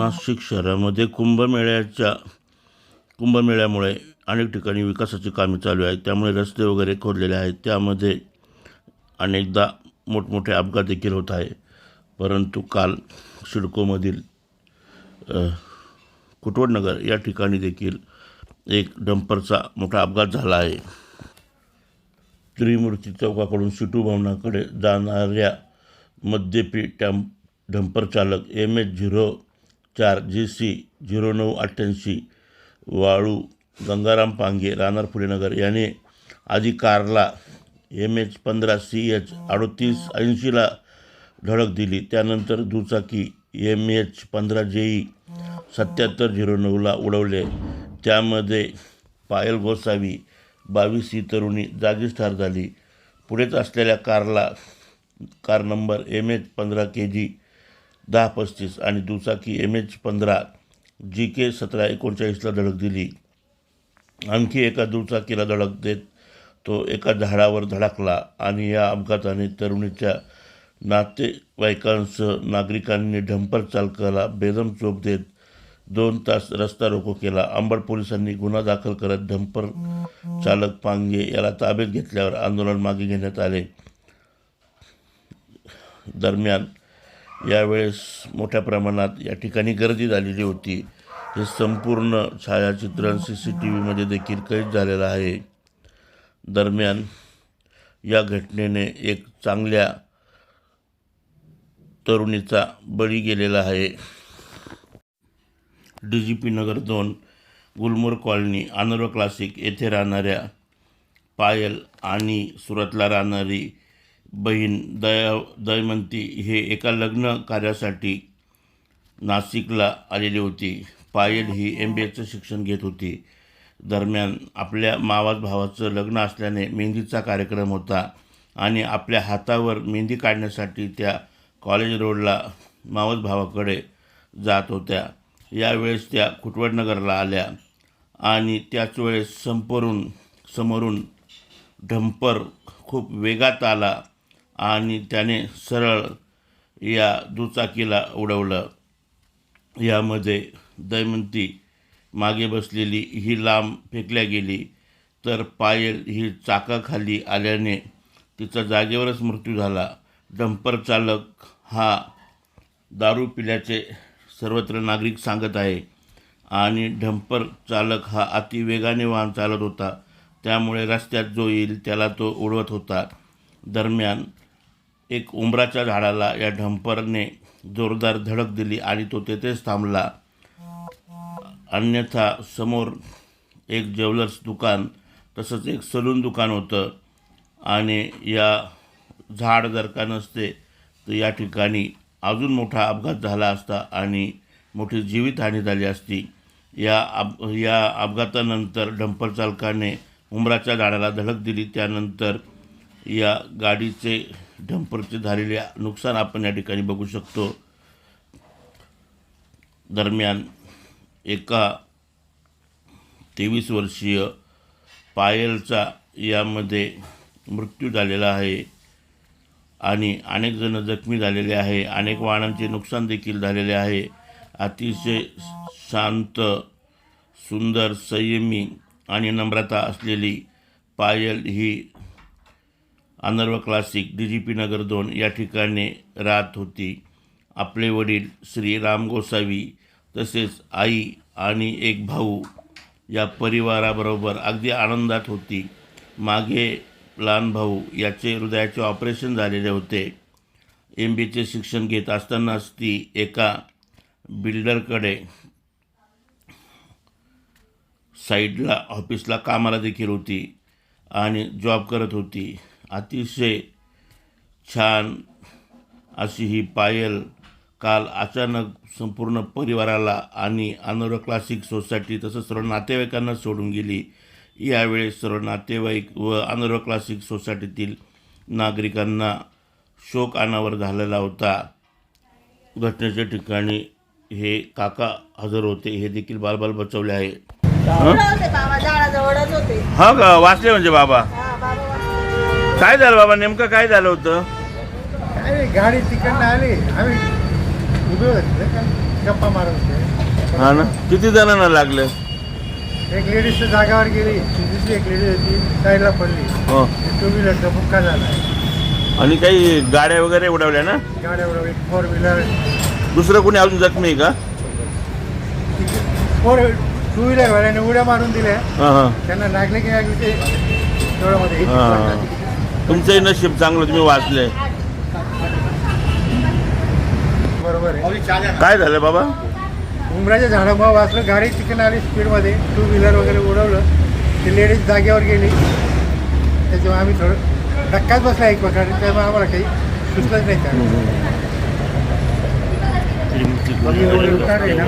नाशिक शहरामध्ये कुंभमेळ्यामुळे अनेक ठिकाणी विकासाची कामे चालू आहेत. त्यामुळे रस्ते वगैरे खोदलेले आहेत. त्यामध्ये अनेकदा मोठमोठे अपघात देखील होत आहे. परंतु काल सिडकोमधील कुटवडनगर या ठिकाणी देखील एक डंपरचा मोठा अपघात झाला आहे. त्रिमूर्ती चौकाकडून सिटू भवनाकडे जाणाऱ्या मद्यपी डंपर चालक MH04 GC 0988 वाळू गंगाराम पांगे राहणार फुलेनगर याने आधी कारला MH15 CH 3880ला धडक दिली. त्यानंतर दुचाकी MH15 JE 7709ला उडवले. त्यामध्ये पायल गोसावी 22 ही तरुणी जागीच ठार झाली. पुढेच असलेल्या कार नंबर MH15 KG 1035 आणि दुचाकी MH15 GK 1739ला धडक दिली. आणखी एका दुचाकीला धडक देत तो एका झाडावर धडकला आणि या अपघाताने तरुणीच्या नातेवाईकांसह नागरिकांनी डंपर चालकाला बेदम चोप देत 2 तास रस्ता रोको केला. अंबड पोलिसांनी गुन्हा दाखल करत डंपर चालक पांगे याला ताब्यात घेतल्यावर आंदोलन मागे घेण्यात आले. दरम्यान यावेळेस मोठ्या प्रमाणात या ठिकाणी गर्दी झालेली होती. हे संपूर्ण छायाचित्रण CCTVमध्ये देखील कैद झालेलं आहे. दरम्यान या घटनेने एक चांगल्या तरुणीचा बळी गेलेला आहे. DGP नगर 2 गुलमोर कॉलनी अनर्व क्लासिक येथे राहणाऱ्या पायल आणि सुरतला राहणारी बहीण दयमंती हे एका लग्न कार्यासाठी नाशिकला आलेली होती. पायल ही MBAचं शिक्षण घेत होती. दरम्यान आपल्या मावस भावाचं लग्न असल्याने मेहंदीचा कार्यक्रम होता आणि आपल्या हातावर मेहंदी काढण्यासाठी त्या कॉलेज रोडला मावस भावाकडे जात होत्या. यावेळेस त्या कुटवडनगरला आल्या आणि त्याच वेळेस समोरून डंपर खूप वेगात आला आणि त्याने सरळ या दुचाकीला उडवलं. यामध्ये दयमंती मागे बसलेली ही लांब फेकल्या गेली, तर पायल ही चाकाखाली आल्याने तिचा जागेवरच मृत्यू झाला. डंपर चालक हा दारू पिल्याचे सर्वत्र नागरिक सांगत आहे आणि डंपर चालक हा अतिवेगाने वाहन चालत होता. त्यामुळे रस्त्यात जो येईल त्याला तो उडवत होता. दरम्यान एक उंबराच्या झाडाला या डंपरने जोरदार धडक दिली आणि तो तेथेच थांबला. अन्यथा समोर एक ज्वेलर्स दुकान तसंच एक सलून दुकान होतं आणि या झाड जर का नसते तर या ठिकाणी अजून मोठा अपघात झाला असता आणि मोठी जीवितहानी झाली असती. या अपघातानंतर डंपर चालकाने उंबराच्या झाडाला धडक दिली. त्यानंतर या गाडीचे डंपरचे झालेले नुकसान आपण या ठिकाणी बघू शकतो. दरम्यान एका 23 वर्षीय पायलचा यामध्ये मृत्यू झालेला आहे आणि अनेक जण जखमी झालेले आहे. अनेक वाहनांचे नुकसान देखील झालेले आहे. अतिशय शांत, सुंदर, संयमी आणि नम्रता असलेली पायल ही अनर्व क्लासिक DGP नगर 2 या ठिकाणी राहत होती. आपले वडील श्री राम गोसावी तसेच आई आणि एक भाऊ या परिवाराबरोबर अगदी आनंदात होती. मागे लहान भाऊ याचे हृदयाचे ऑपरेशन झालेले होते. MBAचे शिक्षण घेत असतानाच ती एका बिल्डरकडे साईडला ऑफिसला कामाला देखील होती आणि जॉब करत होती. अतिशय छान अशी ही पायल काल अचानक संपूर्ण परिवाराला आणि अनर्व क्लासिक सोसायटी तसंच सर्व नातेवाईकांना सोडून गेली. यावेळेस सर्व नातेवाईक व अनर्व क्लासिक सोसायटीतील नागरिकांना शोक अनावर झालेला होता. घटनेच्या ठिकाणी हे काका हजर होते. हे देखील बालबाल बचवले आहे. हा का वाचले म्हणजे बाबा? काय झालं बाबा, नेमकं काय झालं होतं? गाडी तिकडनं आली, आम्ही उभे होते. गप्पा मारत होते. हा ना, किती जणांना लागलं? एक लेडीज तर जागावर गेली, दुसरी एक लेडीज होती साईडला पडली. हो. टू व्हीलरचा मुक्का झाला. आणि काही गाड्या वगैरे उडवल्या ना? गाड्या उडवल्या, एक फोर व्हीलर. दुसरं कोणी अजून जखमी आहे का? टू व्हीलर वाल्याने उड्या मारून दिल्या. हां हां त्यांना लागले की नाही ते डोळ्यामध्ये हिट हां. पडला. तुमचंही नशीब चांगलं, तुम्ही वाचले. बरोबर आहे. काय झालं बाबा? उमराच्या झाडामुळे वाचलं. गाडी चिकन आली स्पीडमध्ये, टू व्हीलर वगैरे उडवलं. ती लेडीज जागेवर गेली. त्याच्यामुळे आम्ही थोडं धक्काच बसला एक प्रकारे. त्यामुळे आम्हाला काही सुचलंच नाही त्या. एका ठिकाणी